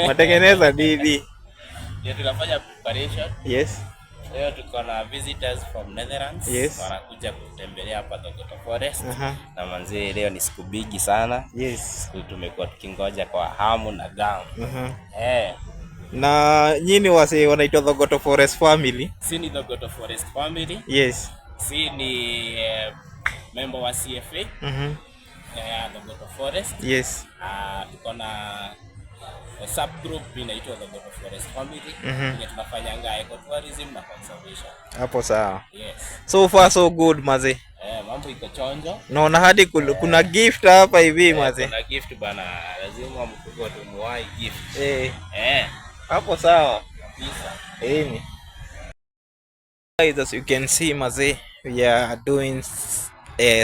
Matengeneza nini? Ndio tunafanya preparation. Yes. Leo tuko na visitors from Netherlands. Yes. Wanakuja kutembelea hapa Dogoto Forest. Na manzi leo ni siku bigi sana. Yes. Tumekuwa tukingoja kwa hamu na gamu. Na nyinyi wase wanaitwa Dogoto Forest family? Si ni Dogoto Forest family. Yes. Si ni member wa CFA. Dogoto Forest. Yes. Tuko na subgroup inaitwa Dogoto Forest family. Tunafanyanga ecotourism na conservation. Hapo sawa. Yes. So far so good maze. Mambo iko chonjo. Naona hadi kuna gift hapa hivi maze. Kuna gift bana, lazima mkubwa tumuwai gift. Hapo sawa. Kabisa. Guys, as you can see maze, we are doing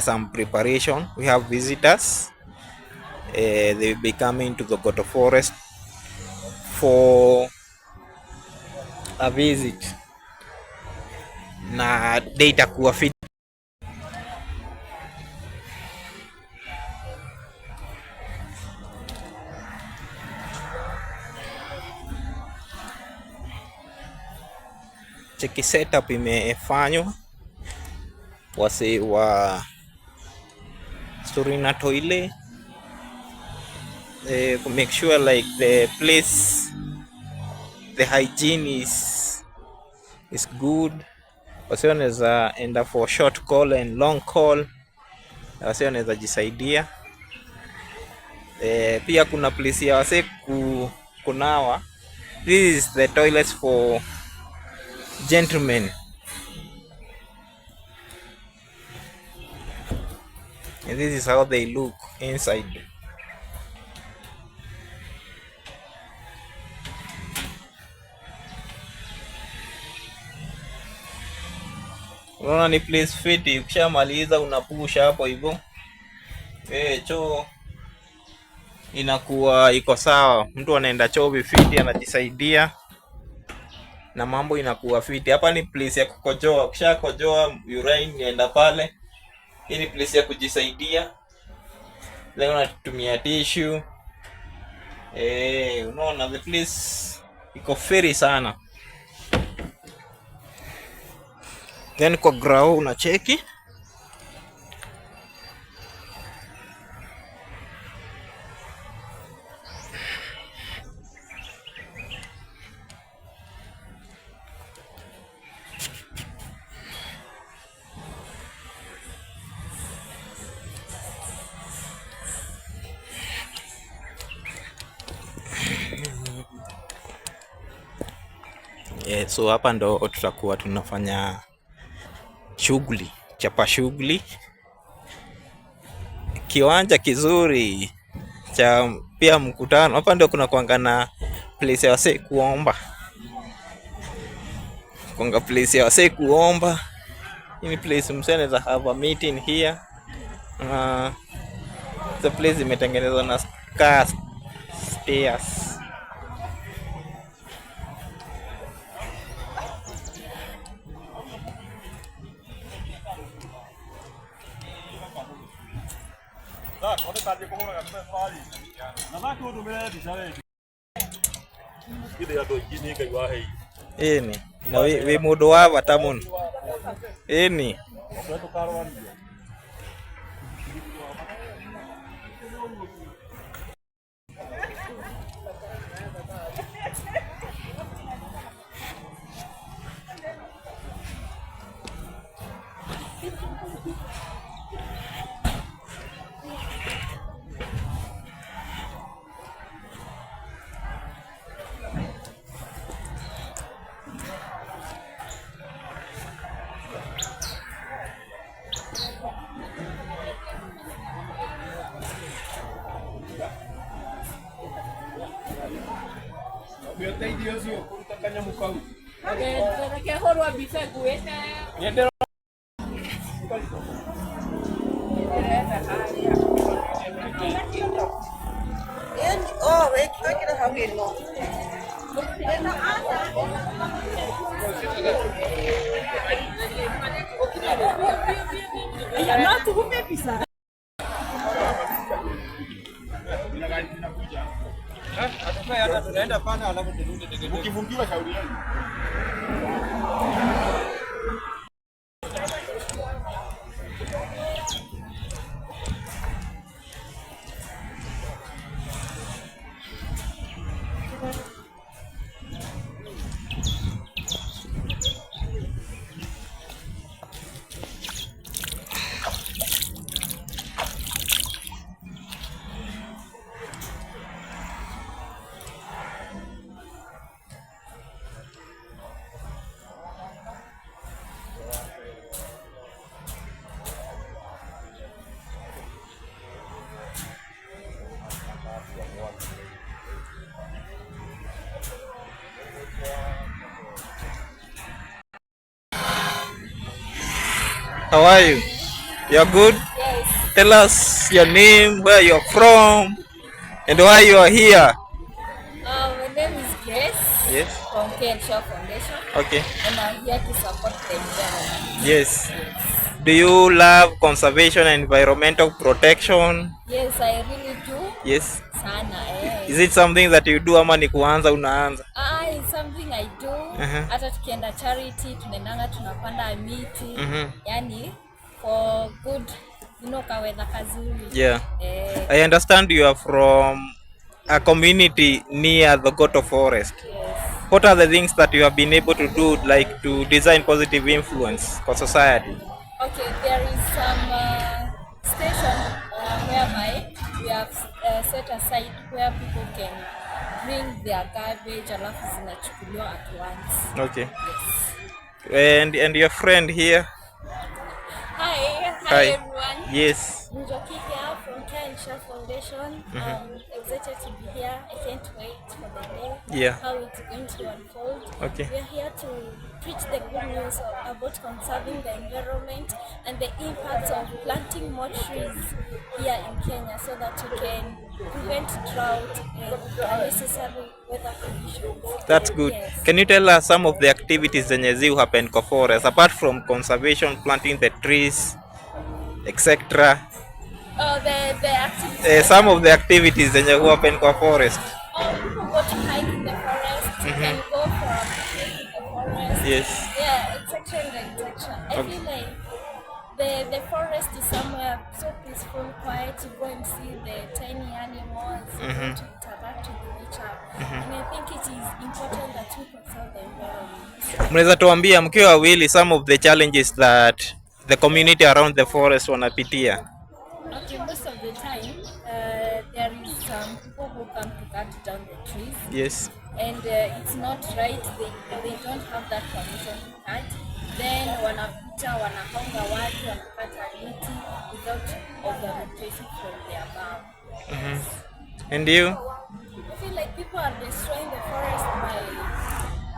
some preparation. We have visitors. They will be coming to Dogoto Forest for a visit. Na data kuwa fit. Cheki setup imefanywa. Wase wa story na toilet. Make sure like the place, the hygiene is good. Wase wanaweza enda for short call and long call. Wase wanaweza jisaidia. Pia kuna place ya wase kunawa. This is the toilets for gentlemen. And this is how they look inside. Unaona ni place fit. Ukishamaliza unapusha hapo hivyo. Choo inakuwa iko sawa. Mtu anaenda choo vifiti, anajisaidia na mambo inakuwa fiti. Hapa ni place ya kukojoa. Ukishakojoa urine inaenda pale. Hii ni place ya kujisaidia. Leo natumia tissue. Unaona the place iko feri sana. Then kwa grau unacheki. So hapa ndo tutakuwa tunafanya shughuli, chapa shughuli. Kiwanja kizuri cha pia mkutano. Hapa ndo kuna kuangana place ya wase kuomba. Kunga place ya wase kuomba. Hii place msene za have a meeting here. The place imetengenezwa na stairs. Na we mundu wa bata muno. Ya no, tú me pisas. hata tunaenda pana alafu turudi tena. Ukifungiwa shauri yako. How are you? You're good? Yes. Tell us your name, where you're from, and why you are here. My name is Grace. Yes. From Kenshaw Foundation. Okay. And I'm here to support the environment. Yes. Do you love conservation and environmental protection? Yes, I really do. Yes. Sana, Is it something that you do ama ni kuanza unaanza? It's something I do. Hata tukienda charity, tunaendanga tunapanda miti. Yani for good, kawedha kazuri. Yeah. I understand you are from a community near the Goto Forest. Yes. What are the things that you have been able to do, like to design positive influence for society? Okay, there is some station whereby we have set aside where people can bring their garbage alafu zinachukuliwa at once. Okay. Yes. And your friend here? Hi everyone. Yes. Njoki here from Kenshaw Foundation. Excited to be here. I can't wait for the day. Yeah. How it's going to unfold. Okay. We are here to preach the good news about conserving the environment and the impacts of planting more trees here in Kenya so that we can prevent drought and unnecessary weather conditions. That's good. Yes. Can you tell us some of the activities zenye zi happen kwa forest apart from conservation, planting the trees, etc.? The activities. Some of the activities zenye happen kwa forest. People go to hike in the forest. You can go for a picnic in the forest. Yes. Yeah, etc. I feel like the forest is somewhere so peaceful, quiet. You go and see the tiny animals, you go to interact with nature. And I think it is important that we conserve the environment. Mnaweza tuambia mkiwa wawili some of the challenges that the community around the forest wanapitia? Okay, most of the time, there is some people who come to cut down the trees. Yes. And it's not right. They don't have that permission to cut. Then wanakuja wanahonga watu wanakata miti without authorization from the above. And you? I feel like people are destroying the forest by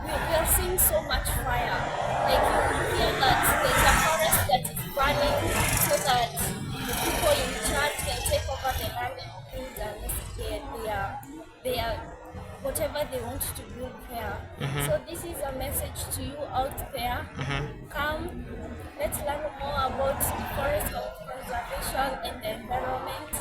we are seeing so much fire. Like you hear that there's a forest that is burning so that the people in charge can take over the land and things and they are whatever they want to do here. So this is a message to you out there. Come, let's learn more about the forest conservation and the environment.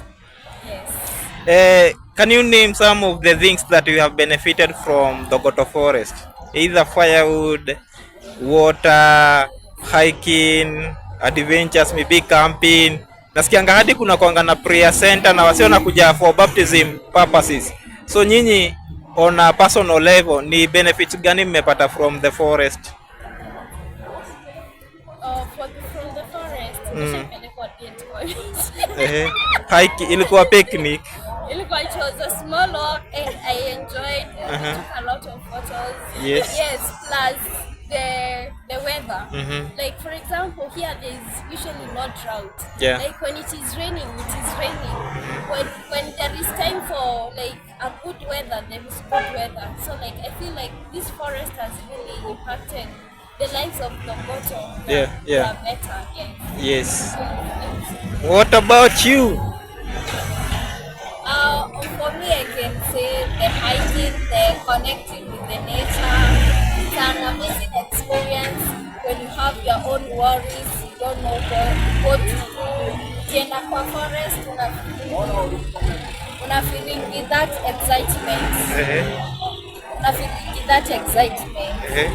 Yes. Can you name some of the things that you have benefited from the Goto Forest? Either firewood, water, hiking, adventures, maybe camping. Nasikianga hadi kuna kuanga na prayer center na wasio na kuja for baptism purposes. So nyinyi on a personal level ni benefits gani mmepata from the forest? From the forest. Hike ilikuwa picnic. It was a small walk and I enjoyed we took a lot of photos. Yes. Yes, plus the weather. Like for example, here there is usually no drought. Yeah. Like when it is raining, it is raining. When there is time for like a good weather, there is good weather. So like I feel like this forest has really impacted the lives of the Goto. Yeah. They are better. Yes. What about you? For me, I can say the hiking, the connecting with the nature. It's an amazing experience when you have your own worries, you don't know what to do. Ukienda kwa forest una feeling that excitement. Uh-huh. Una feeling that excitement. Uh-huh.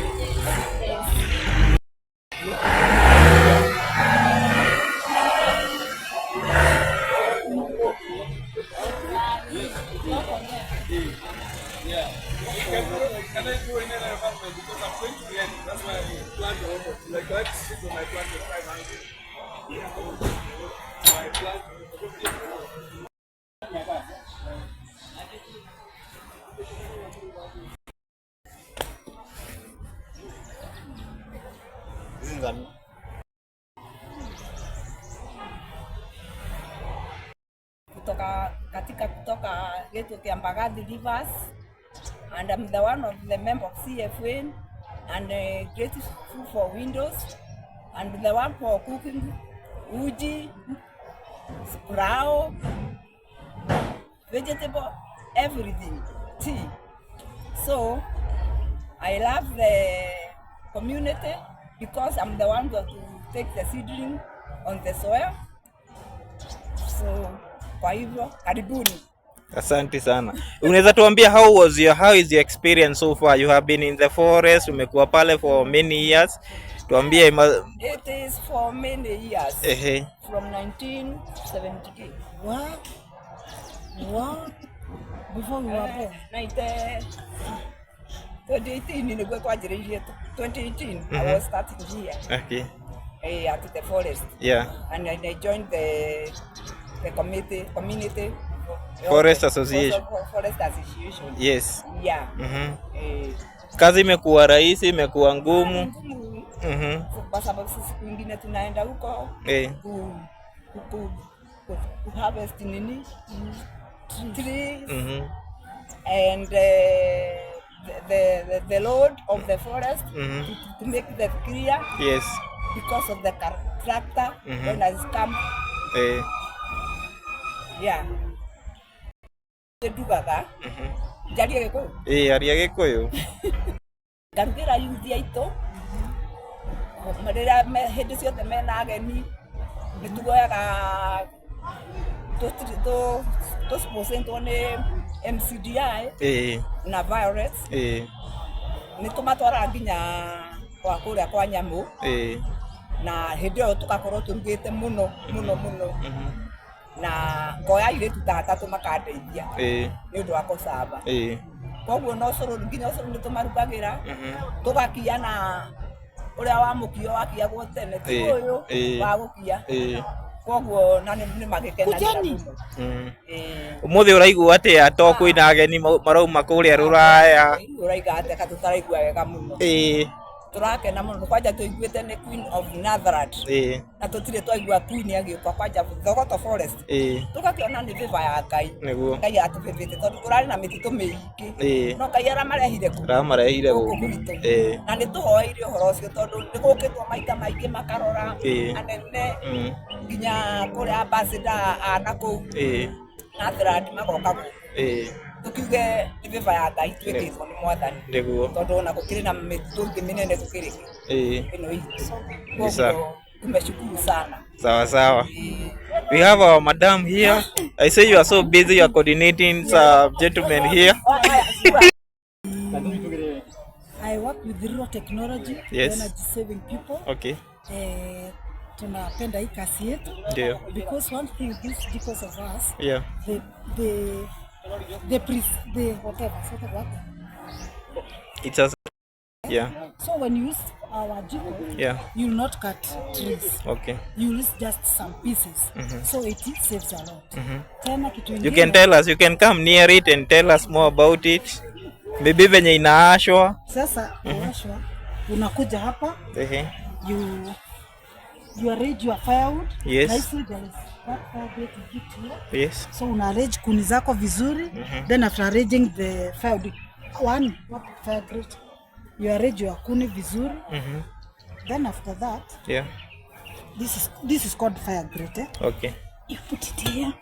Yes. Can I go in another apartment because I'm going to rent? That's why I plan to open. Like that, this is my plan to try my so I plan kutoka getu kia Mbagathi Rivers, and I'm the one of the member of CFN and grateful for windows and the one for cooking uji, sprout, vegetable, everything, tea. So I love the community because I'm the one that will take the seedling on the soil. So kwa hivyo karibuni. Asante sana. Unaweza tuambia how is your experience so far? You have been in the forest, umekuwa pale for many years. Tuambie It is for many years. From 1978. What? What? Before we were born? 2018 nilikuwa kwa jirani yetu. 2018 I was starting here. Okay. At the forest. Yeah. And I joined the community Forest Association. Forest Association. Yes. Yeah. Kazi imekuwa rahisi, imekuwa ngumu. Kwa sababu sisi kwingine tunaenda huko ku harvest nini trees and the load of the forest to make the clear. Yes. Because of the tractor when has come. Yeah. Edugaga. Jaria Gikuyu. Aria Gikuyu. Ngarugĩra yuthi aitũ. Rĩrĩa hĩndĩ ciothe mena ageni nĩtuoyaga tũsponsĩtwo nĩ MCDI na Violet. Nĩtũmatwaraga nginya kwa kũrĩa kwa nyamũ. Na hĩndĩ ĩyo tũgakorwo tũrugĩte mũno na ngoya airĩtu ta atatũ makandeithia nĩ ũndũ wa kũcamba. Koguo no cũrũ nginya cũrũ nĩtũmarugagĩra tũgakia na ũrĩa wa mũkio wakiagwo tene ti ũyũ wa gũkia. Koguo na nĩ magĩkenagia mũno. Ũmũthĩ ũraigua atĩa to kwĩna ageni marauma kũrĩa Rũraya? Ũraiga atĩa ka tũtaraigua wega mũno. Turakena mũno kwanja tũiguĩte nĩ Queen of Natharat na tũtirĩ twaigua Queen agĩũka kwanja Thogoto Forest tũgakĩona nĩ vĩva ya Ngai. Ngai atũvĩvĩte tondũ kũrarĩ na mĩtitũ mĩingĩ no Ngai aramarehire gũkũ gwitũ na nĩtũhoeire ũhoro ũcio tondũ nĩgũkĩtwo maita maingĩ makarora anene nginya kũrĩa ambassador a nakũu Natharat magoka gũkũ tukiuge nĩ vĩva ya Ngai twĩkĩtwo nĩ Mwathani tondũ ona gũkĩrĩ na mĩtitũ ĩngĩ mĩnene gũkĩrĩ ĩno itũ. Tumeshukuru sana. Sawa sawa. We have our madam here. I say you are so busy, you are coordinating some gentlemen here. I work with Rural Technology, energy saving people. Okay. Tunapenda hii kazi yetu. Ndio. Because one thing is because of us. Yeah. The whatever. It's a yeah. So when you use our jiko, you will not cut trees. Okay. You use just some pieces. So it saves a lot. Tena kitu ingine. You can tell us, you can come near it and tell us more about it. Maybe venye inaashwa. Sasa inaashwa. Unakuja hapa. You arrange your firewood. Yes. Nicely, there is that firewood to get here. Yes. So una arrange kuni zako vizuri. Then after arranging the firewood, fire grate, you arrange your kuni vizuri. Then after that, this is called fire grate. Okay. You put it here.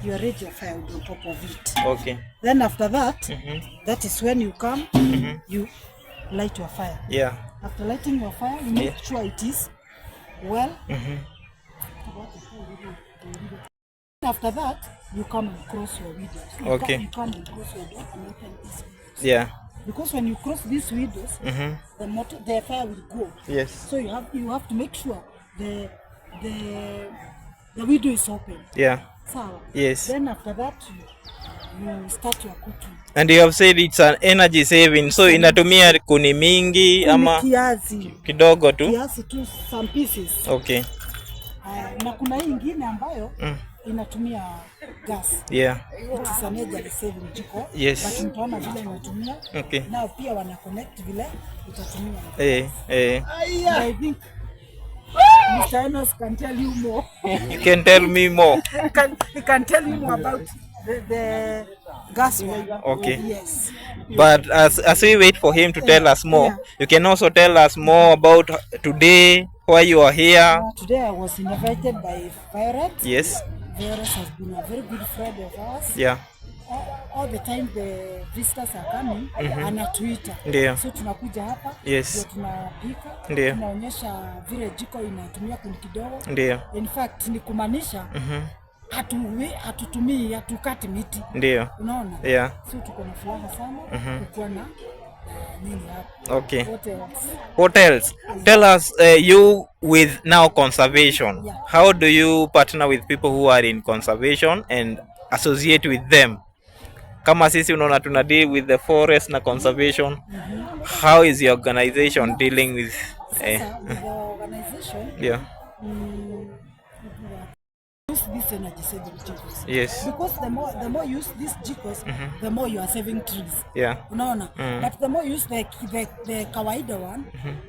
You arrange your firewood on top of it. Okay. Then after that, that is when you come, you light your fire. Yeah. After lighting your fire, you make sure it is well. After that, you come and cross your windows. You come and cross your door and open this windows. Yeah. Because when you cross these windows, the fire will go. Yes. So you have to make sure the window is open. Yeah. So yes. Then after that, you start your cooking. And you have said it's an energy saving. So inatumia kuni mingi ama kidogo tu? Kiasi tu, some pieces. Okay. Na kuna hii ingine ambayo inatumia gas. Yeah. It is an energy saving jiko. Yes. But mtaona vile inatumia. Okay. Nao pia wana connect vile itatumia. I think Mr. Enos can tell you more. You can tell me more. He can tell you more about the gas one. Okay. Yes. But as we wait for him to tell us more, you can also tell us more about today, why you are here. Today I was invited by Violet. Yes. Violet has been a very good friend of ours. Yeah. All the time the visitors are coming, anatuita. Ndio. So tunakuja hapa, yes. Tunapika, ndio. Tunaonyesha vile jiko inatumia kuni kidogo. Ndio. In fact ni kumaanisha hatukati miti. Ndio. Unaona? Yeah. So tuko na furaha sana kukuwa na nini hapa. Okay. What else? Tell us, you with now conservation. Yeah. How do you partner with people who are in conservation and associate with them? Kama sisi unaona tuna deal with the forest na conservation. How is your organization dealing with with the organization? Yeah. Use this energy saving jikos. Yes. Because the more you use these jikos, the more you are saving trees. Yeah. Unaona? But the more you use the kawaida one,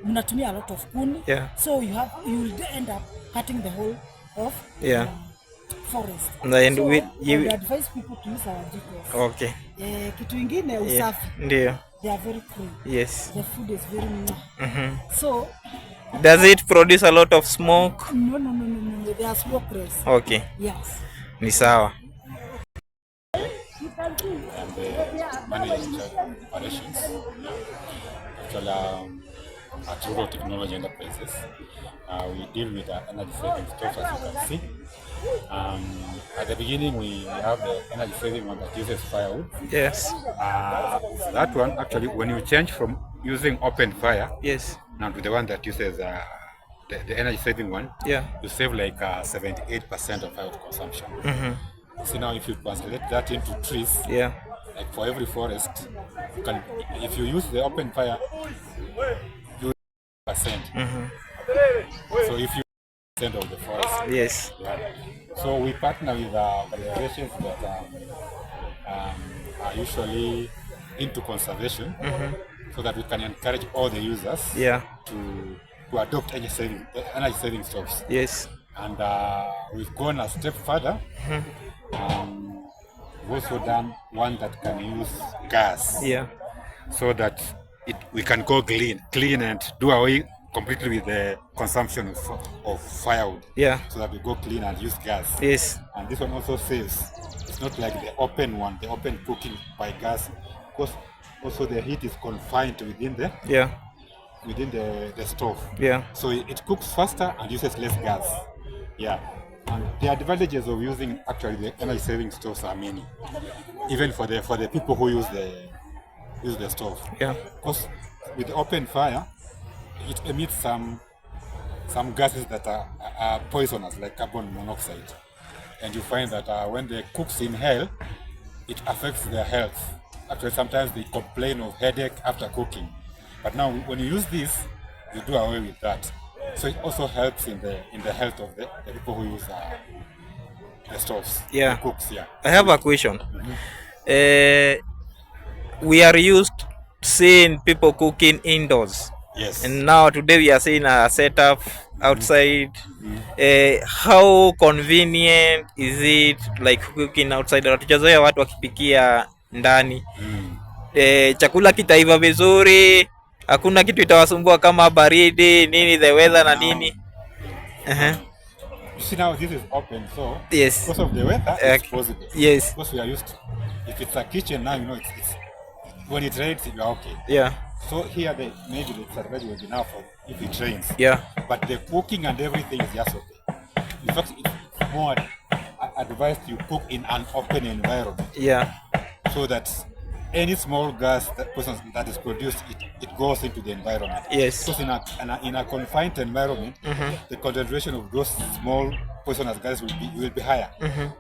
mnatumia a lot of kuni. Yeah. So you will end up cutting the whole of forest. And so we advise people to use our jikos. Okay. Kitu ingine usafi. Ndio. They are very clean. Yes. The food is very So does it produce a lot of smoke? No. They are smokeless. Okay. Yes. Ni sawa. Managing operations. Actually, at Rural Technology Enterprises, we deal with energy saving stores, as you can see. At the beginning, we have the energy saving one that uses firewood. Yes. That one, actually, when you change from using open fire, yes, now to the one that uses the energy saving one, you save like 78% of firewood consumption. So now, if you translate that into trees, like for every forest, you can, if you use the open fire, you 1%. So if you of the forest. Yes. So we partner with organizations that are usually into conservation, so that we can encourage all the users to adopt energy saving stoves. Yes. And we've gone a step further. We've also done one that can use gas. Yeah. So that we can go clean and do away completely with the consumption of firewood. Yeah. So that we go clean and use gas. Yes. And this one also saves. It's not like the open one, the open cooking by gas, because also the heat is confined within the the stove. Yeah. So it cooks faster and uses less gas. Yeah. And the advantages of using actually the energy saving stoves are many. Even for the people who use the stove. Yeah. Because with open fire, it emits some gases that are poisonous, like carbon monoxide. And you find that when the cooks inhale, it affects their health. Actually, sometimes they complain of headache after cooking. But now, when you use this, you do away with that. So it also helps in the health of the people who use the stoves. Yeah. The cooks, yeah. I have a question. We are used seeing people cooking indoors. Yes. And now today we are seeing a setup outside. How convenient is it like cooking outside? Hatujazoea watu wakipikia ndani. Chakula kitaiva vizuri, hakuna kitu itawasumbua kama baridi, nini, the weather na nini. You see now this is open, so yes, because of the weather, it's possible. Yes. Because we are used to, if it's a kitchen now, you know, it's when it rains, you are okay. Yeah. So here, maybe the disadvantage will be now for if it rains. Yeah. But the cooking and everything is just okay. In fact, it's more advised you cook in an open environment. Yeah. So that any small gas that is produced, it goes into the environment. Yes. Because in a confined environment, the concentration of those small poisonous gases will be higher.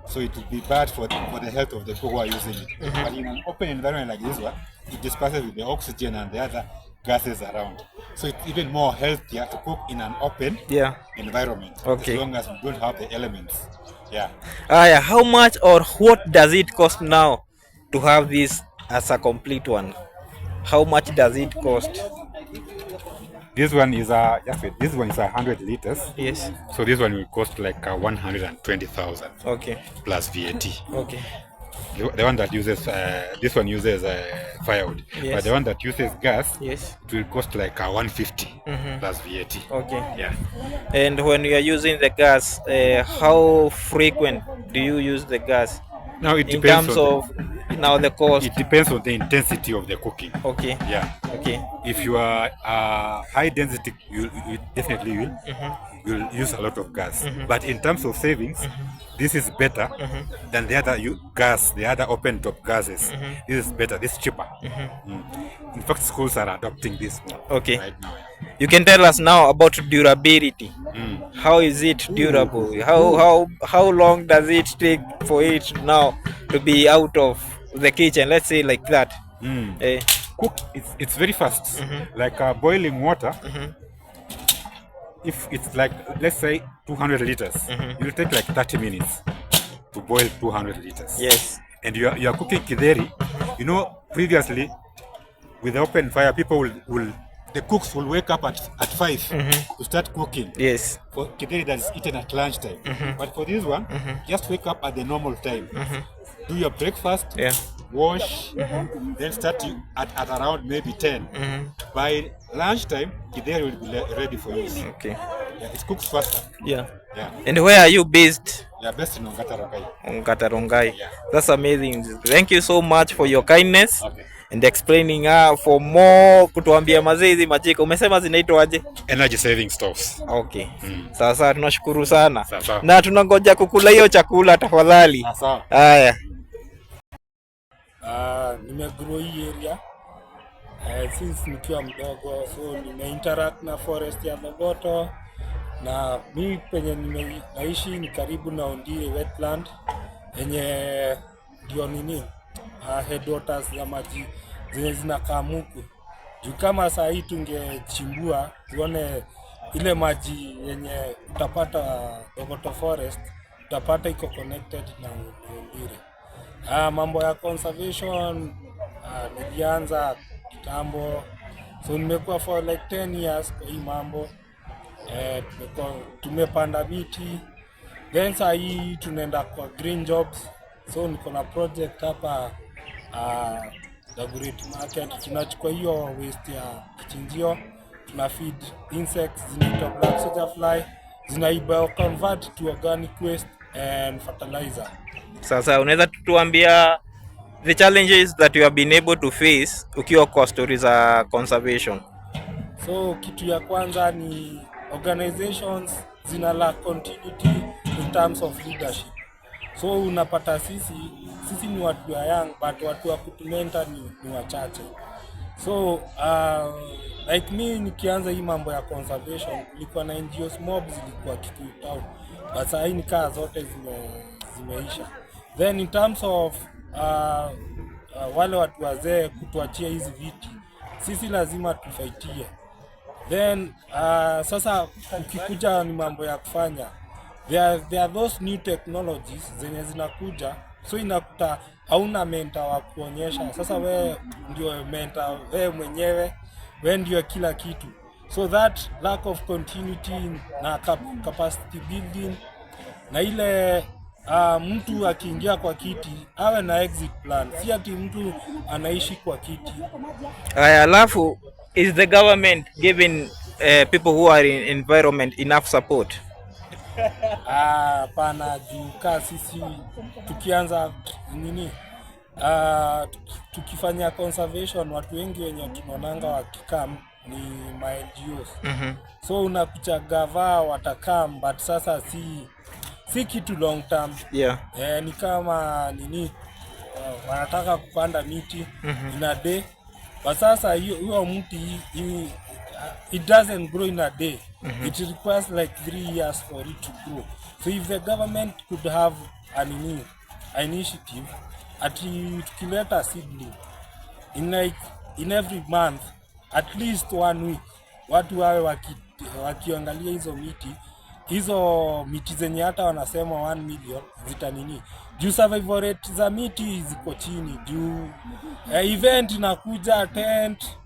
So it will be bad for the health of the people who are using it. But in an open environment like this one, it disperses with the oxygen and the other gases around. So it's even more healthier to cook in an open environment. Okay. As long as we don't have the elements. Yeah. How much or what does it cost now to have this as a complete one? How much does it cost? This one is 100 liters. Yes. So this one will cost like 120,000. Okay. Plus VAT. Okay. The one that uses this one uses firewood, but the one that uses gas, it will cost like 150 plus VAT. Okay. Yeah. And when you are using the gas, how frequent do you use the gas? Now it in depends terms of the cost. It depends on the intensity of the cooking. Okay. Yeah. Okay. If you are high density, you definitely will use a lot of gas. But in terms of savings, this is better than the other open top gases. This is better. This is cheaper. In fact, schools are adopting this one right now. You can tell us now about durability. How is it durable? How long does it take for it now to be out of the kitchen? Let's say like that. Cook. It's very fast. Like boiling water. If it's like, let's say 200 liters, it will take like 30 minutes to boil 200 liters. Yes. And you are cooking kideri. You know, previously with the open fire, people the cooks will wake up at 5 to start cooking. Yes. For kideri that is eaten at lunchtime. But for this one, just wake up at the normal time. Do your breakfast. Yeah. Wash, then start at around maybe 10. By lunchtime, kideri will be ready for use. Okay. Yeah, it cooks faster. Yeah. Yeah. And where are you based? We are based in Ongata Rongai. Ongata Rongai. Yeah. That's amazing. Thank you so much for your kindness. Okay. And explaining for more kutuambia mazee hizi majiko. Umesema zinaitwa aje? Energy saving stoves. Okay. Sasa tunashukuru sana. Sasa. Na tunangoja kukula hiyo chakula tafadhali. Sasa. Haya. Nimegrow hii area since nikiwa mdogo, so nimeinteract na forest ya Thogoto, na mimi penye naishi ni karibu na Ondiri wetland yenye ndio headwaters za maji zenye zinakaa Muku. Juu kama saa hii tungechimbua tuone ile maji yenye utapata Thogoto forest, utapata iko connected na Ondiri. Mambo ya conservation nilianza kitambo, so nimekuwa for like 10 years kwa hii mambo. Tumepanda miti, then saa hii tunaenda kwa green jobs, so niko na project hapa Dagoretti market. Tunachukua hiyo waste ya kichinjio, tuna feed insects zinaitwa black soldier fly, zinaiba convert to organic waste and fertilizer. Sasa unaweza tuambia the challenges that you have been able to face ukiwa kwa stories za conservation? So kitu ya kwanza ni organizations zina lack continuity in terms of leadership. So unapata sisi ni watu wa young, but watu wa kutumenta ni wachache. So like me nikianza hii mambo ya conservation, kulikuwa na NGOs mob zilikuwa Kikuyu town, but sasa hii nikaa zote zimeisha. Then in terms of wale watu wazee kutuachia hizi viti, sisi lazima tufaitie. Then sasa ukikuja ni mambo ya kufanya, there are those new technologies zenye zinakuja, so inakuta hauna mentor wa kuonyesha. Sasa we ndio mentor, we mwenyewe, we ndio kila kitu. So that lack of continuity na capacity building, na ile mtu akiingia kwa kiti awe na exit plan, si ati mtu anaishi kwa kiti. Alafu, is the government giving people who are in environment enough support? Pana juu sisi tukianza tukifanya conservation, watu wengi wenye tunaonanga wakikam ni ma NGOs. So unakucha gava watakam, but sasa si kitu long term. Ni kama nini, wanataka kupanda miti in a day, kwa sasa hiyo mti it doesn't grow in a day. It requires like 3 years for it to grow. So if the government could have an initiative tukileta seedling in every month at least 1 week, watu wawe wakiangalia hizo miti zenye hata wanasema 1 million zitanini, juu survival rate za miti ziko chini, juu event inakuja tent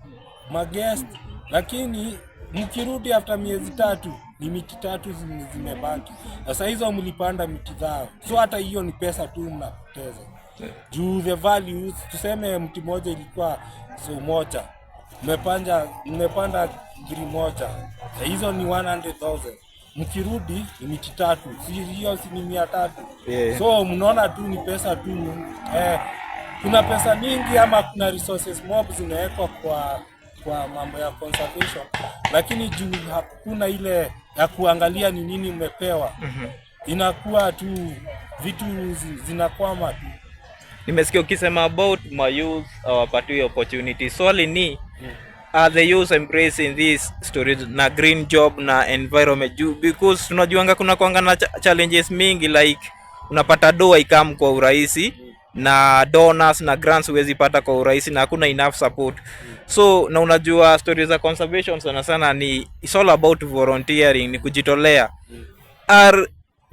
maguest, lakini mkirudi after miezi 3 ni miti 3 zimebaki. Sasa hizo mlipanda miti zao, so hata hiyo ni pesa tu mnapoteza. Juu the value, tuseme mti moja ilikuwa so moja, mmepanda giri moja, hizo ni 100,000. Mkirudi ni miti 3, hiyo si ni 300. So mnaona tu ni pesa tu. Kuna pesa mingi ama kuna resources mob zinawekwa kwa mambo ya conservation, lakini juu hakuna ile ya kuangalia ni nini umepewa, inakuwa tu vitu zinakwama tu. Nimesikia ukisema about my youth wapatiwe opportunity. Swali ni are the youth embracing this story na green job na environment, because tunajuanga kuna kuanga na challenges mingi, like unapata doa ikam kwa urahisi na donors na grants huwezi pata kwa urahisi na hakuna enough support. So na unajua stories za conservation sana sana ni it's all about volunteering, ni kujitolea. Are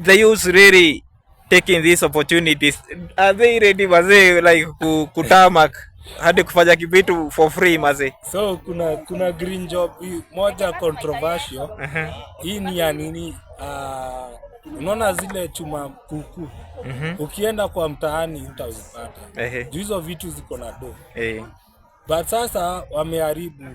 the youth really taking these opportunities? Are they ready maze, like kutamak hadi kufanya kitu for free maze? So kuna green job moja controversial. Hii ni ya nini, unaona zile chuma kuku, ukienda kwa mtaani utazipata. Hizo vitu ziko na do. But sasa wameharibu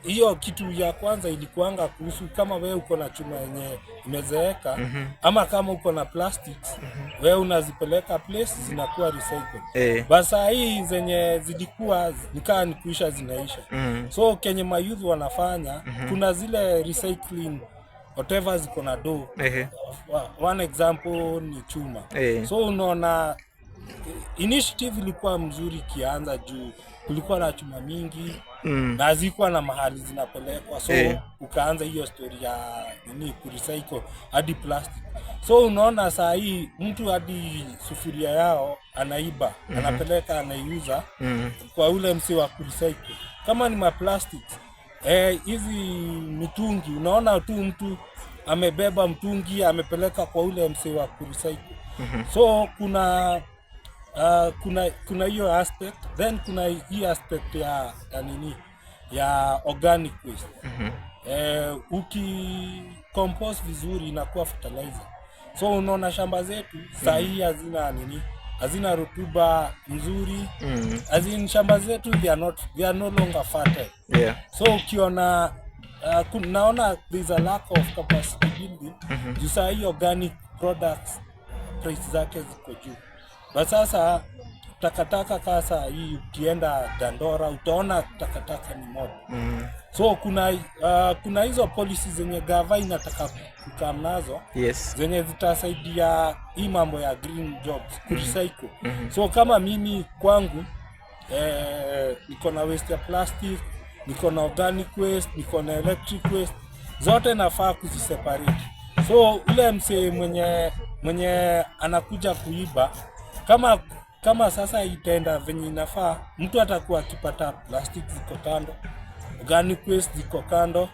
hiyo. Kitu ya kwanza ilikuanga kuhusu kama wewe uko na chuma yenye imezeeka, ama kama uko na plastics, wewe unazipeleka place zinakuwa recycled. Basa hii zenye zilikuwa nikaa nikuisha zinaisha. So kenye mayouth wanafanya, kuna zile recycling whatever ziko na do. One example ni chuma. So unaona initiative ilikuwa mzuri kianza, juu kulikuwa na chuma mingi na zilikuwa na mahali zinapelekwa. So ukaanza hiyo story ya nini kurecycle hadi plastic. So unaona saa hii mtu hadi sufuria yao anaiba, anapeleka anaiuza kwa ule msi wa kurecycle. Kama ni ma plastics, hizi mitungi, unaona tu mtu amebeba mtungi amepeleka kwa ule msi wa kurecycle. So kuna hiyo aspect, then kuna hii aspect ya nini ya organic waste. Ukicompose vizuri inakuwa fertilizer. So unaona shamba zetu saa hii hazina rutuba nzuri. Shamba zetu they are no longer fertile. So ukiona naona there's a lack of capacity building. Juu saa hii organic products price zake ziko juu. But sasa takataka kasa hii ukienda Dandora utaona takataka ni moto. So kuna hizo policies zenye gava inataka kukam nazo, zenye zitasaidia hii mambo ya green jobs, kurecycle. So kama mimi kwangu niko na waste ya plastic, niko na organic waste, niko na electric waste, zote nafaa kuziseparate. So ule mse mwenye anakuja kuiba, kama sasa itaenda venye inafaa, mtu atakuwa akipata plastic ziko kando, organic waste ziko kando,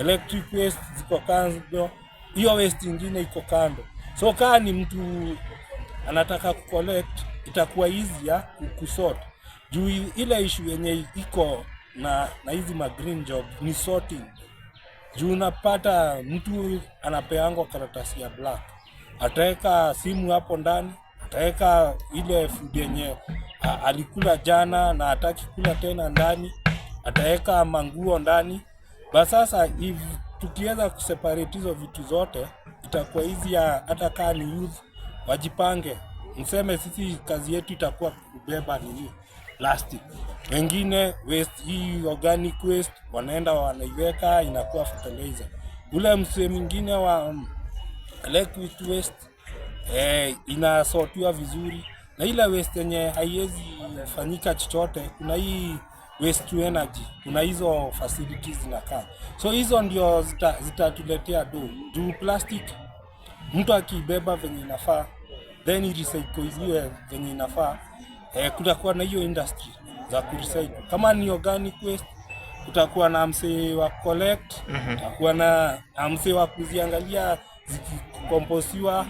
electric waste ziko kando, hiyo waste nyingine iko kando. So kama ni mtu anataka kucollect, itakuwa easy ya kusort. Juu ile issue yenye iko na hizi ma green job ni sorting. Juu unapata mtu anapeangwa karatasi ya black, ataweka simu hapo ndani, ataweka ile food yenye alikula jana na hataki kula tena ndani, ataweka manguo ndani. Basi sasa if tukiweza kuseparate hizo vitu zote, itakuwa hizi hata kama ni youth wajipange. Mseme sisi kazi yetu itakuwa kubeba nini plastic, wengine waste hii organic waste wanaenda wanaiweka inakuwa fertilizer. Ule msee mwingine liquid waste inasortiwa vizuri, na ile waste yenye haiwezi fanyika chochote, kuna hii waste to energy, kuna hizo facilities zinakaa. So hizo ndio zitatuletea juu plastic mtu akibeba venye inafaa then recycle venye inafaa, kutakuwa na hiyo industry za kurecycle. Kama ni organic waste kutakuwa na msee wa collect, kutakuwa na msee wa kuziangalia zikikomposiwa,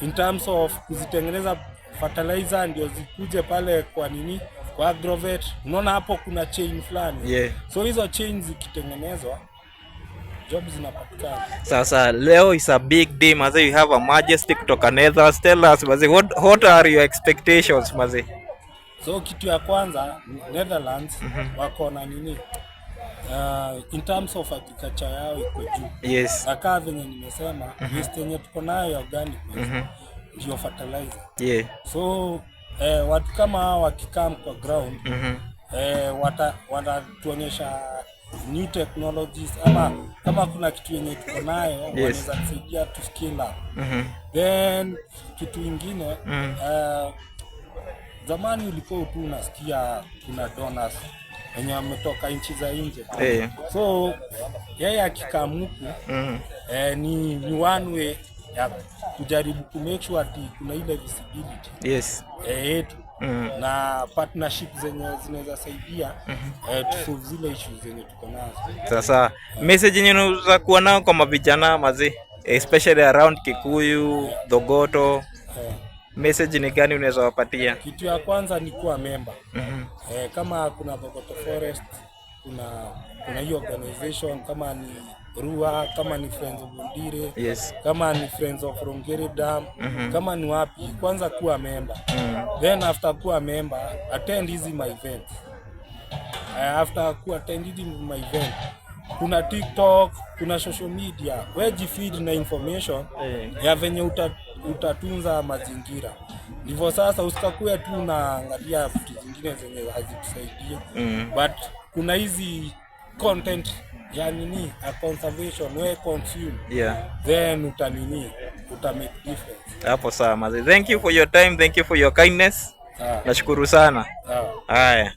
in terms of kuzitengeneza fertilizer ndio zikuje pale kwa nini, kwa agrovet. Unaona hapo kuna chain fulani, so hizo chain zikitengenezwa jobs zinapatikana. Sasa leo is a big day maze, you have a Majestic kutoka Netherlands. Tell us maze, what are your expectations maze? So kitu ya kwanza Netherlands wako na nini, in terms of agriculture yao iko juu. Yes. Nakaa venye nimesema, waste yenye tuko nayo organic ndio fertilizer. Yeah. So watu kama hao wakikaa kwa ground watatuonyesha new technologies, ama kama kuna kitu yenye tuko nayo wanaweza kusaidia to scale up. Then kitu ingine zamani ulikuwa tu unasikia kuna donors wenye wametoka nchi za nje. So yeye akikaa huku ni one way ya kujaribu ku make sure ati kuna ile visibility yetu na partnership zenye zinaweza saidia to solve zile issues zenye tuko nazo. Sasa message yenye unaweza kuwa nao kwa mavijana maze, especially around Kikuyu, Thogoto, message ni gani unaweza wapatia? Kitu ya kwanza ni kuwa member. Kama kuna Thogoto Forest, kuna hiyo organization, kama ni Rua, kama ni Friends of Bundire, kama ni Friends of Rongerie Dam, kama ni wapi, kwanza kuwa member. Then after kuwa member, attend hizi my event. After kuwa attend hizi my event, kuna TikTok, kuna social media, wejifeed na information ya venye utatunza mazingira. Ndivyo sasa usikakuwe tu unaangalia vitu zingine zenye hazikusaidie. But kuna hizi content ya nini, a conservation, we consume. Then utamake difference. Hapo sawa maze. Thank you for your time, thank you for your kindness. Nashukuru sana. Haya.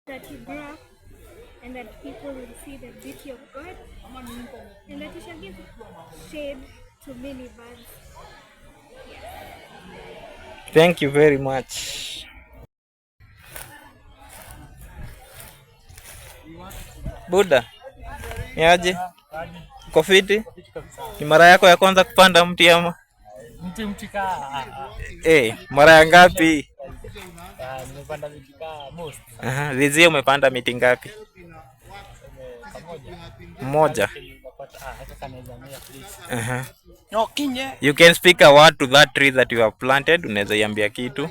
That you grow up and that people will see the beauty of God and that you shall give shade to many birds. Thank you very much. Buda, ni aje? Uko fiti? Ni mara yako ya kwanza kupanda mti ama? Mti kaa. Mara ya ngapi? Nimepanda miti kaa most. Lizia umepanda miti ngapi? Moja. You can speak a word to that tree that you have planted. Unaweza iambia kitu.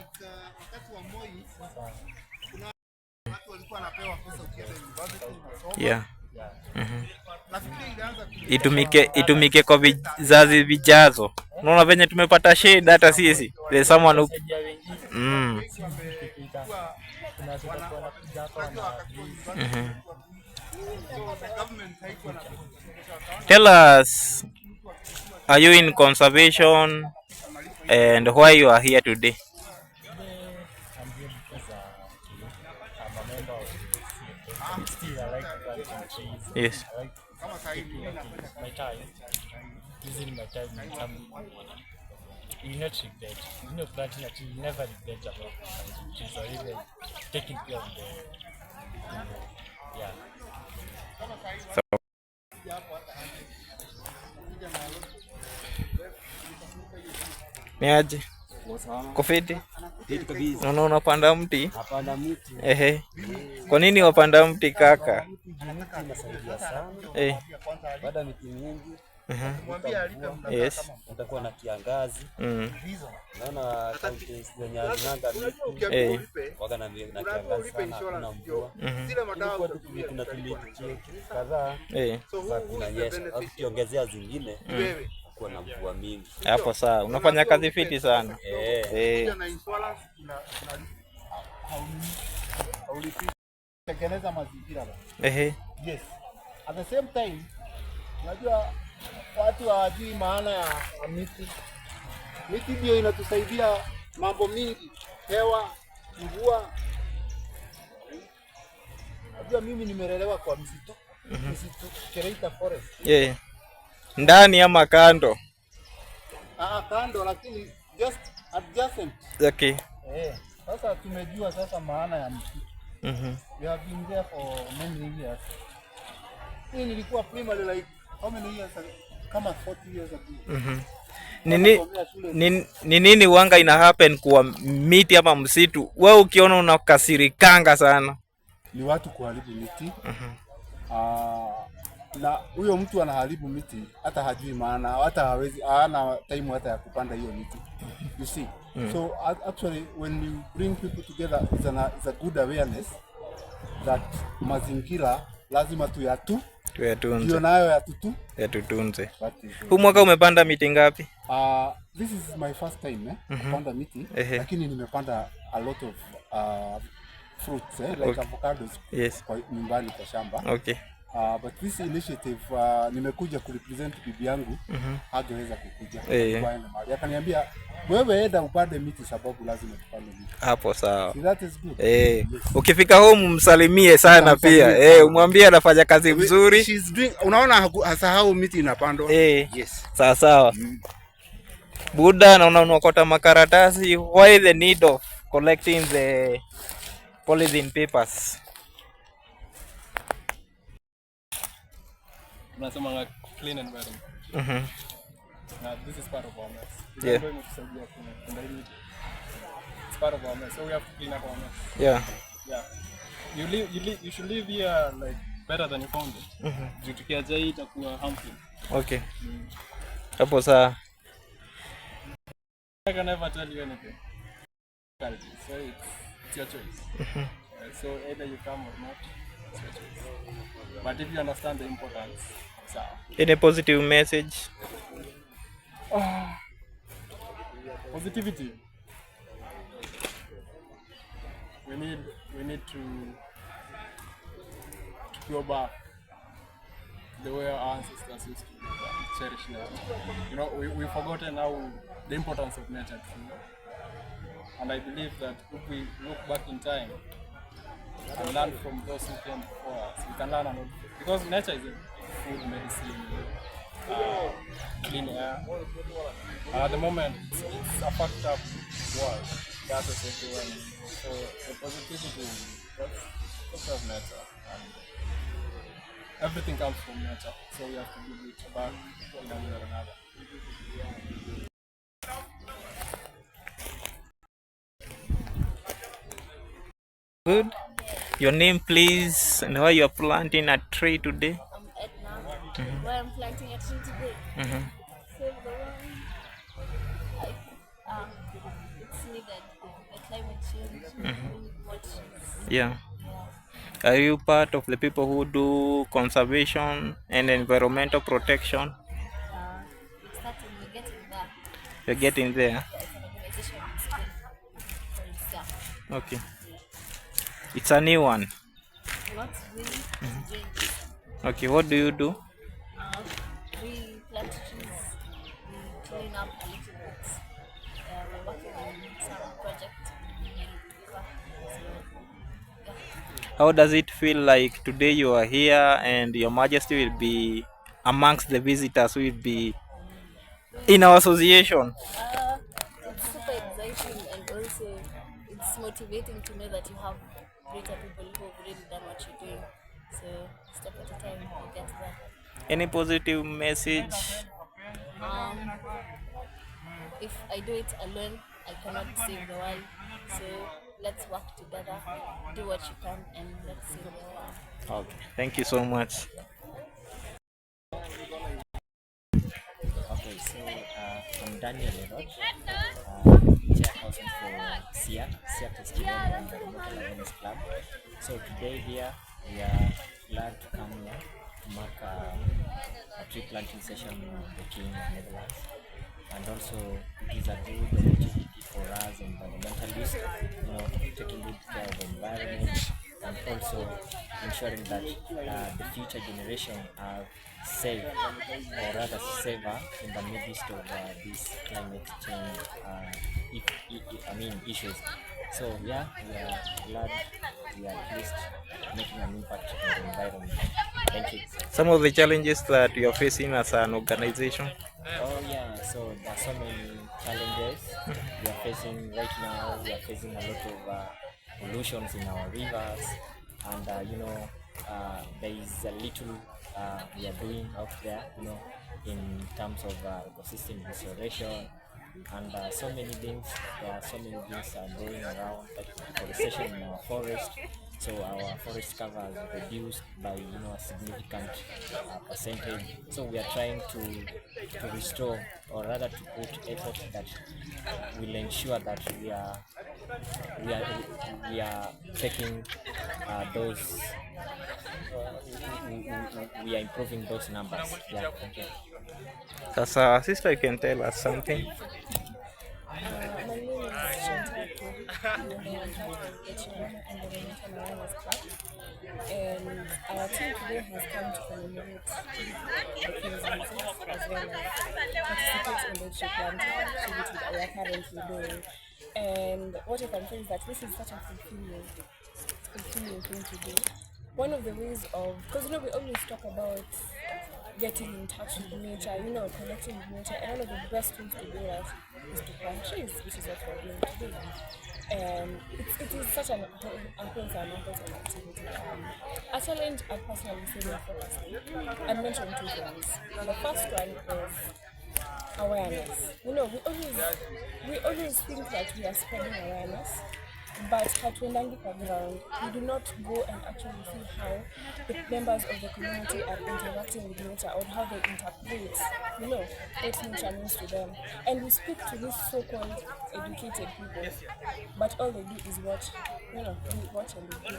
Yeah. Itumike kwa vizazi vijazo. Unaona venye tumepata shade hata sisi. There's someone who Tell us, are you in conservation and why you are here today? I'm here because I'm a member of the still I like planting trees. Yes. I like taking my time, using my time in something you will not regret. You know, planting a tree, you never regret about planting trees or even taking care of yeah. So, niaje? Kofiti? Unaona unapanda mti? Napanda mti. Ehe. Kwa nini wapanda mti kaka? Inasaidia sana. Baada ya miti mingi. Yes. Utakuwa na kiangazi. Naona counties zenye zinanga miti. Waga na kiangazi sana, hakuna mvua. Kwa kuna tumiti kadhaa. Sasa kunanyesha. Au tukiongezea zingine kwa na mvua mingi. Hapo sawa. Unafanya kazi fiti sana. Tengeneza mazingira. Yes. At the same time, unajua watu hawajui maana ya miti. Miti ndio inatusaidia mambo mingi, hewa, mvua. Unajua mimi nimelelewa kwa msitu. Msitu Kereita Forest. Ndani ama kando? Kando lakini just adjacent. Okay. Sasa tumejua sasa maana ya msitu. We have been there for many years. Mimi nilikuwa primary like how many years ago? Kama 40 years ago. Ni nini wanga ina happen kwa miti ama msitu? Wewe ukiona unakasirikanga sana. Ni watu kuharibu miti. Na huyo mtu anaharibu miti hata hajui maana, hata hawezi hana time hata ya kupanda hiyo miti. You see? So actually when you bring people together it's a good awareness that mazingira lazima tuyatunze. Ndio nayo yatutunze. Huu mwaka umepanda miti ngapi? This is my first time kupanda miti, lakini nimepanda a lot of fruits like avocados kwa nyumbani kwa shamba. Okay. But this initiative nimekuja kurepresent bibi yangu, hageweza kukuja kwa ene mahali. Akaniambia wewe enda upande miti sababu lazima tupande miti. Hapo sawa. So that is good. Ukifika home msalimie sana pia. Umwambie anafanya kazi mzuri. She's doing, unaona hasahau miti inapandwa. Yes. Sawa sawa. Buda na unaokota makaratasi. Why the need of collecting the polythene papers? Tunasema clean environment. This is part of our mess. Yeah. It's part of our mess, so we have to clean up our mess. Yeah. You should live here like better than you found it. Juu tukiacha hii itakuwa harmful. Okay. Hapo sawa. I can never tell you anything. So it's your choice. So either you come or not, it's your choice. But if you understand the importance, so. Any positive message? Positivity. We need to go back the way our ancestors used to cherish nature. You know, we've forgotten how the importance of nature. And I believe that if we look back in time and learn from those who came before us, we can learn a lot. Because nature is a food, medicine, clean air. At the moment, it's a fucked up world. That's everywhere. So the positivity, that's of nature. And everything comes from nature. So we have to give it back in one way or another. Good. Your name, please, and why you are planting a tree today? I'm Edna. Why I'm planting a tree today? So the one, it's needed. The climate change. Yeah. Are you part of the people who do conservation and environmental protection? We're getting there. You're getting there? Yeah, it's an organization still. Okay. It's a new one. Not really. Okay, what do you do? We plant trees, we clean up a little bit. We're working on some project in River. So, yeah. How does it feel like today you are here and Your Majesty will be amongst the visitors who will be in our association? It's super exciting, and also it's motivating to know that you have greater people who have really done what you're doing. So step at a time, you get there. Any positive message? If I do it alone, I cannot save the world. So let's work together, do what you can, and let's save the world. Okay, thank you so much. Okay, so I'm Daniel Lerod, chairperson for SIAC Testimonial Environmental Awareness Club. So today here we are glad to come here to mark a tree planting session in the King of Netherlands. And also it is a good opportunity for us environmentalists, taking good care of the environment, and also ensuring that the future generation are safe, or rather safer, in the midst of these climate change issues. So yeah, we are glad we are at least making an impact on the environment. Thank you. Some of the challenges that you are facing as an organization? Oh yeah, so there are so many challenges we are facing right now. We are facing a lot of pollutions in our rivers, and there is a little we are doing out there, in terms of ecosystem restoration, and so many things. There are so many things going around, like deforestation in our forest. So our forest cover has reduced by a significant percentage. So we are trying to restore, or rather to put effort that will ensure that we are taking those. We are improving those numbers. Yeah, thank you. As a sister, you can tell us something. My name is Chantal Kobi, I'm the Environmental Awareness Club, and our team today has come to commemorate the King's visit as well as participate in the tree planting activity that we are currently doing. And what I can say is that this is such a fulfilling thing to do. One of the ways of, because we always talk about getting in touch with nature, connecting with nature, and one of the best ways to do that is to plant trees, which is what we're doing today. And it is such an important activity. A challenge I personally see in focus. I mentioned two things. The first one is awareness. We always think that we are spreading awareness, but hatuendangi kwa ground. We do not go and actually see how the members of the community are interacting with nature, or how they interpret, what nature means to them. And we speak to these so-called educated people, but all they do is watch, we watch and we do.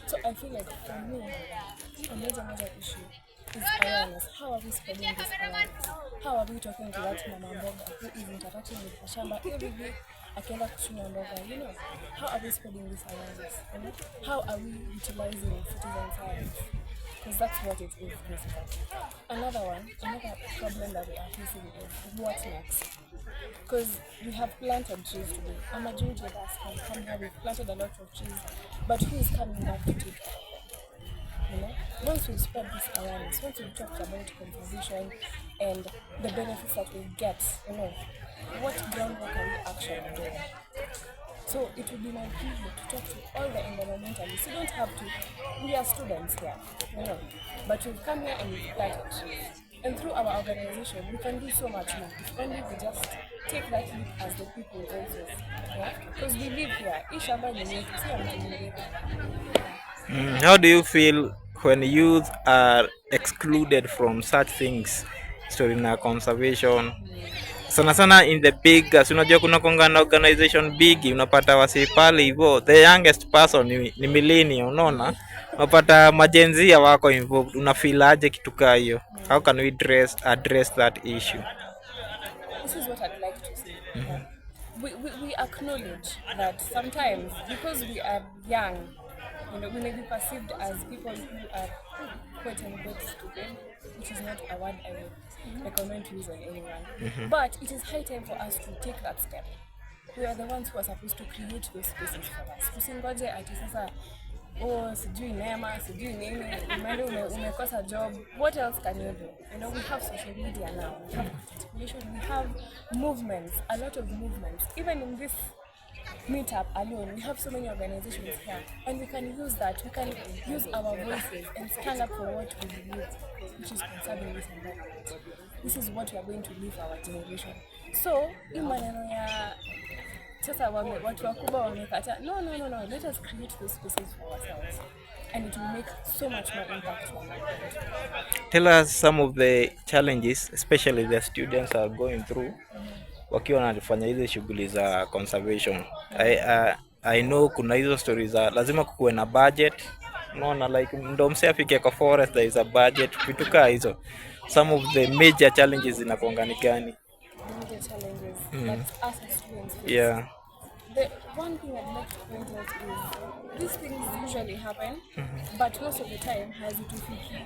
So I feel like for me, a major issue is awareness. How are we spreading this awareness? How are we talking to that mama mboga who is interacting with Ashamba every day? Akienda kuchuna mboga, how are we spreading this awareness? How are we utilizing citizen science? Because that's what it is basically. Another problem that we are facing is what next? Because we have planted trees today. A majority of us have come here, we've planted a lot of trees, but who is coming back to take care of them? Once we spread this awareness, once we talked about conservation and the benefits that we get, what groundwork are we actually doing? So it would be my pleasure to talk to all the environmentalists. You don't have to, we are students here, but we've come here and we've planted trees. And through our organization, we can do so much more. If only we just take that leap as the people also. Because we live here. How do you feel when youth are excluded from such things, story na conservation? Sana in the big, unajua kuna kongana organization big, unapata wasi pale hivyo, the youngest person ni millennial, unaona? Unapata majenzia wako involved. Unafeel aje kitu kaa hiyo? How can we address that issue? This is what I'd like to say. We acknowledge that sometimes, because we are young, we may be perceived as people who are quote unquote stupid, which is not a word I would recommend to use on anyone. But it is high time for us to take that step. We are the ones who are supposed to create those spaces for us. Tusingoje ati sasa sijui neema, sijui nini, umekosa job. What else can you do? We have social media now. We have articulation. We have movements, a lot of movements. Even in this meetup alone, we have so many organizations here, and we can use that. We can use our voices and stand up for what we believe, which is concerning this environment. This is what we are going to leave our generation. So, in maneno ya sasa watu wakubwa wamekata, no, let us create those spaces for ourselves, and it will make so much more impact to our environment. Tell us some of the challenges, especially the students are going through wakiwa wanafanya hizo shughuli za conservation. I know kuna hizo stories za lazima kukuwe na budget. Unaona, like ndo mse afike kwa forest, there is a budget, vitu kaa hizo. Some of the major challenges zinakuanga ni gani? Major challenges that us as students face. Yeah. The one thing I'd like to point out is these things usually happen, but most of the time hazitufiki.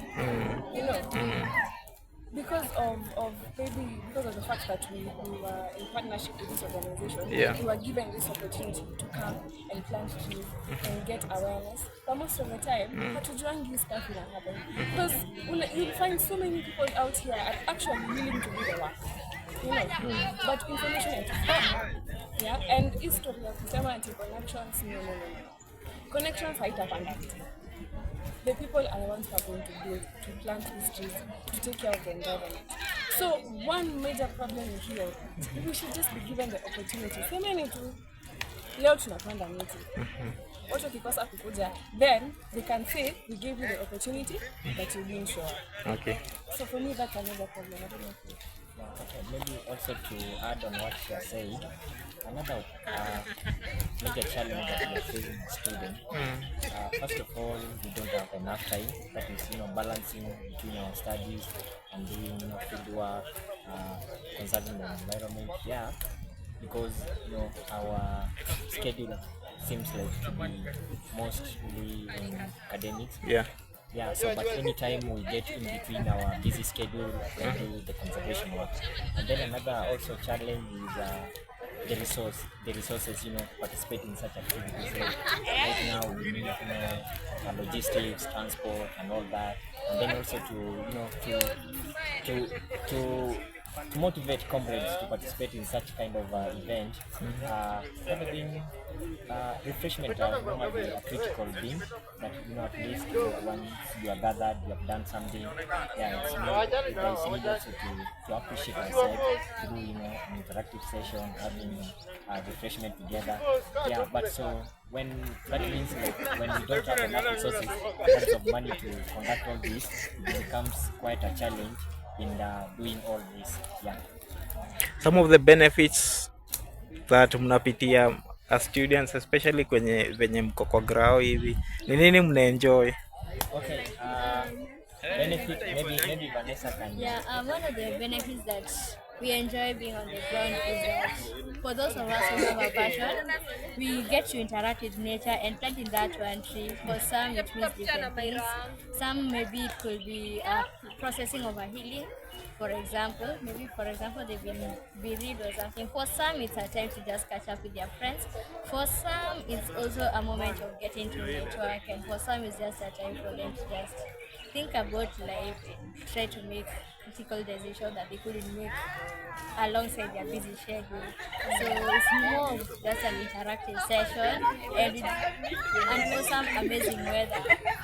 Because of the fact that we were in partnership with this organization, we were given this opportunity to come and plant trees and get awareness. But most of the time, hatujuangi stuff will happen. Because you'll find so many people out here are actually willing to do the work. But information is free. And history ya kusema ati connections, no. Connections haitapanda. The people are the ones who are going to build, to plant these trees, to take care of the environment. So one major problem here, we should just be given the opportunity. Semeni tu, leo tunapanda miti. Watu kikosa kukuja, then they can say, we gave you the opportunity, but you didn't show up. Okay. So for me, that's another problem. I don't know if Okay, maybe also to add on what you are saying, another major challenge that we are facing as students. First of all, we don't have enough time. That is, balancing between our studies and doing, field work, conserving the environment. Yeah, because our schedule seems like to be mostly in academics. Yeah, so but anytime we get in between our busy schedule, we do the conservation work. And then another also challenge is the resources, participate in such activities. So right now we need, logistics, transport, and all that. And then also to motivate comrades to participate in such kind of event. Having refreshment are normally a critical thing, that at least once you are gathered, you have done something. Yeah, it's need also to appreciate ourselves through an interactive session, having refreshment together. Yeah, but so when that means like when we don't have enough resources, lots of money to conduct all this, it becomes quite a challenge in doing all this. Yeah. Some of the benefits that mnapitia as students, especially venye mko kwa grao hivi, ni nini mnaenjoy? Okay, benefit, maybe Vanessa can. Yeah, one of the benefits that we enjoy being on the ground is that for those of us who have a passion, we get to interact with nature and planting that one tree. For some, it means different things. Some maybe it could be processing of a healing. For example, they've been bereaved or something. For some, it's a time to just catch up with their friends. For some, it's also a moment of getting to network, and for some, it's just a time for them to just think about life and try to make critical decisions that they couldn't make alongside their busy schedule. So it's more of just an interactive session, and for some amazing weather,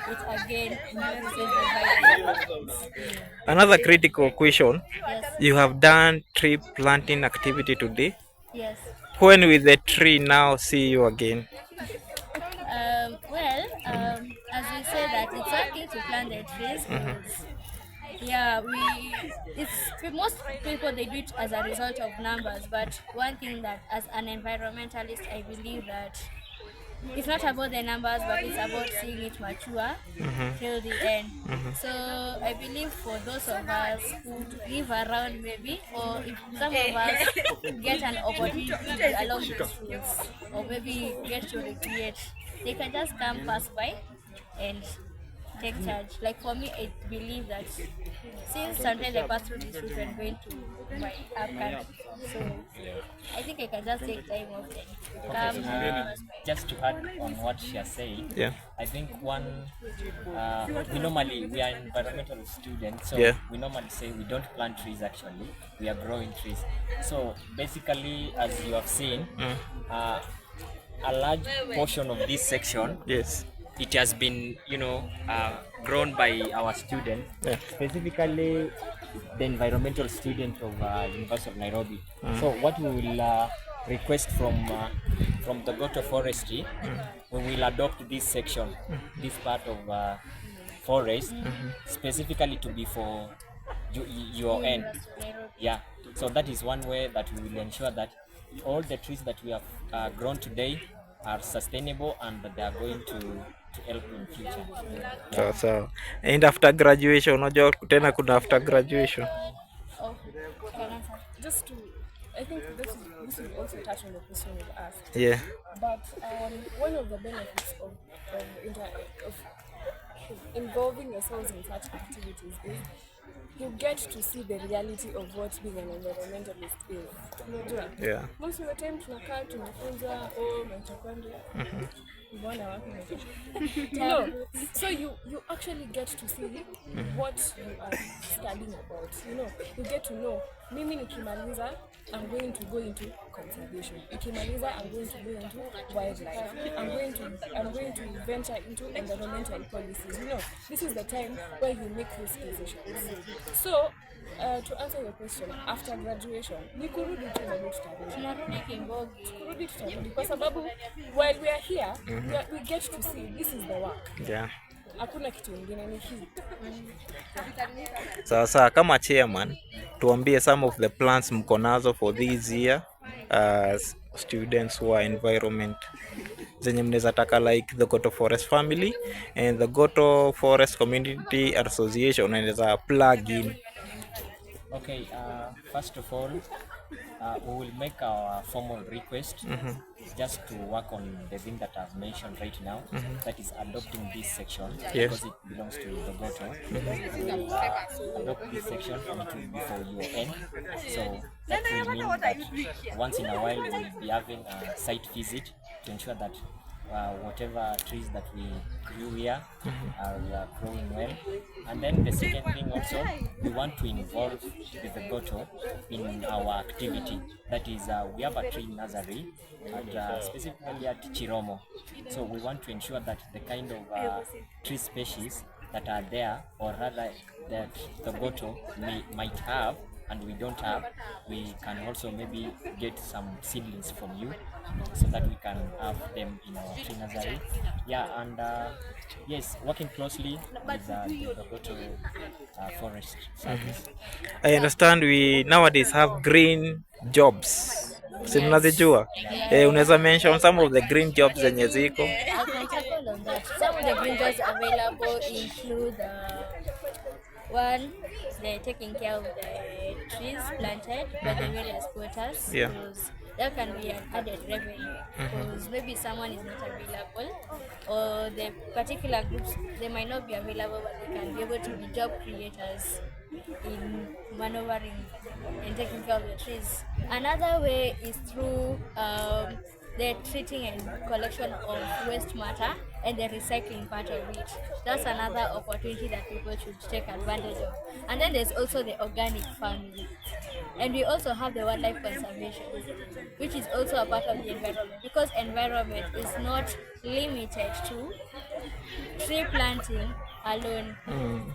which again increases the vibe. Another critical question. Yes. You have done tree planting activity today. Yes. When will the tree now see you again? As we say that it's okay to plant the trees. Yeah, most people they do it as a result of numbers, but one thing that as an environmentalist I believe that it's not about the numbers, but it's about seeing it mature till the end. So I believe for those of us who live around maybe, or if some of us get an opportunity to be along these routes, or maybe get to recreate, they can just come pass by and take charge. Like for me, I believe that since sometimes I pass through this route when going to my upcountry, so I think I can just take time off and come. Just to add on what she has said, Yeah. I think one, we are environmental students, so we normally say we don't plant trees actually, we are growing trees. So basically, as you have seen, a large portion of this section, it has been, grown by our students, specifically the environmental student of University of Nairobi. So what we will request from the Goto Forestry, we will adopt this section, this part of forest, specifically to be for your end. Yeah. So that is one way that we will ensure that all the trees that we have grown today are sustainable and that they are going to help in future. So, and after graduation, unajua tena kuna after graduation. Just to, I think this will also touch on the question you've asked. Yeah. But one of the benefits of involving yourselves in such activities is you get to see the reality of what being an environmentalist is. Unajua? Yeah. Most of the time tunakaa tunafunza mitochondria. Mbona wapi no. So you actually get to see what you are studying about. You get to know. Mimi nikimaliza, I'm going to go into conservation. Nikimaliza, I'm going to go into wildlife. I'm going to venture into environmental policies. This is the time where you make these decisions. So, to answer your question, after graduation, ni kurudi tu bado tutarudi. Tunarudi Kimbogi. Kurudi tutarudi kwa sababu while we are here, we get to see this is the work. Yeah. Hakuna kitu kingine ni hii. Sasa kama chairman, tuambie some of the plans mko nazo for this year as students who are environment zenye mnaweza taka, like the Goto Forest family and the Goto Forest Community Association unaweza plug in. Okay, first of all, we will make our formal request just to work on the thing that I've mentioned right now, that is adopting this section, because it belongs to the Goto. We will adopt this section and it will be for your end. So that will mean that once in a while we will be having a site visit to ensure that whatever trees that we grew here are growing well. And then the second thing also, we want to involve the Goto in our activity. That is, we have a tree nursery, specifically at Chiromo. So we want to ensure that the kind of tree species that are there, or rather that the Goto might have and we don't have, we can also maybe get some seedlings from you so that we can have them in our tree nursery. Yeah, and yes, working closely with the Goto Forest Service. I understand we nowadays have green jobs. Si mnazijua? Unaweza mention some of the green jobs zenye ziko? Some of the green jobs available include one, they're taking care of the trees planted by the various quarters. Yeah. That can be an added revenue because maybe someone is not available, or the particular groups, they might not be available, but they can be able to be job creators in maneuvering and taking care of the trees. Another way is through the treating and collection of waste matter and the recycling part of it. That's another opportunity that people should take advantage of. And then there's also the organic farming. And we also have the wildlife conservation, which is also a part of the environment, because environment is not limited to tree planting alone.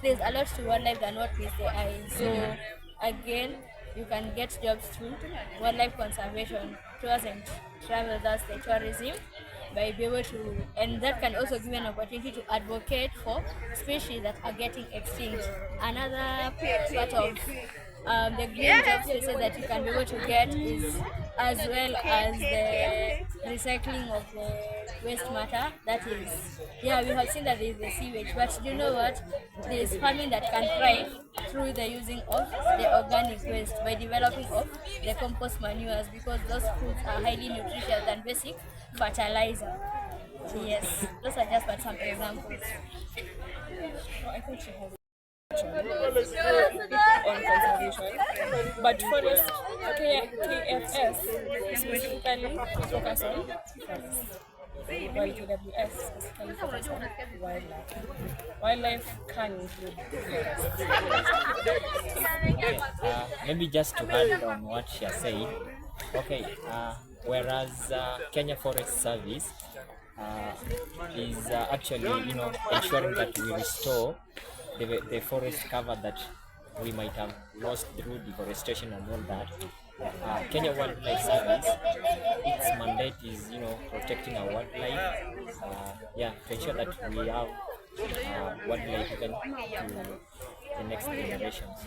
There's a lot to wildlife than what meets the eye. So again, you can get jobs through wildlife conservation, tours and travel, that's the tourism, by be able to, and that can also give you an opportunity to advocate for species that are getting extinct. Another part of the green jobs spaces that you can be able to get is as well as the recycling of the waste matter. That is, yeah, we have seen that there is the sewage, but do you know what? There is farming that can thrive through the using of the organic waste by developing of the compost manures, because those foods are highly nutritious than basic fertilizer. Yes, those are just but some examples. I think she has on conservation, but forest KFS specifically focus on forests, while KWS specifically focus on wildlife. Wildlife can include forests. Maybe just to add on what she has said, okay, whereas Kenya Forest Service is actually, ensuring that we restore the forest cover that we might have lost through deforestation and all that. Kenya Wildlife Service, its mandate is, protecting our wildlife, to ensure that we have wildlife even to the next generations.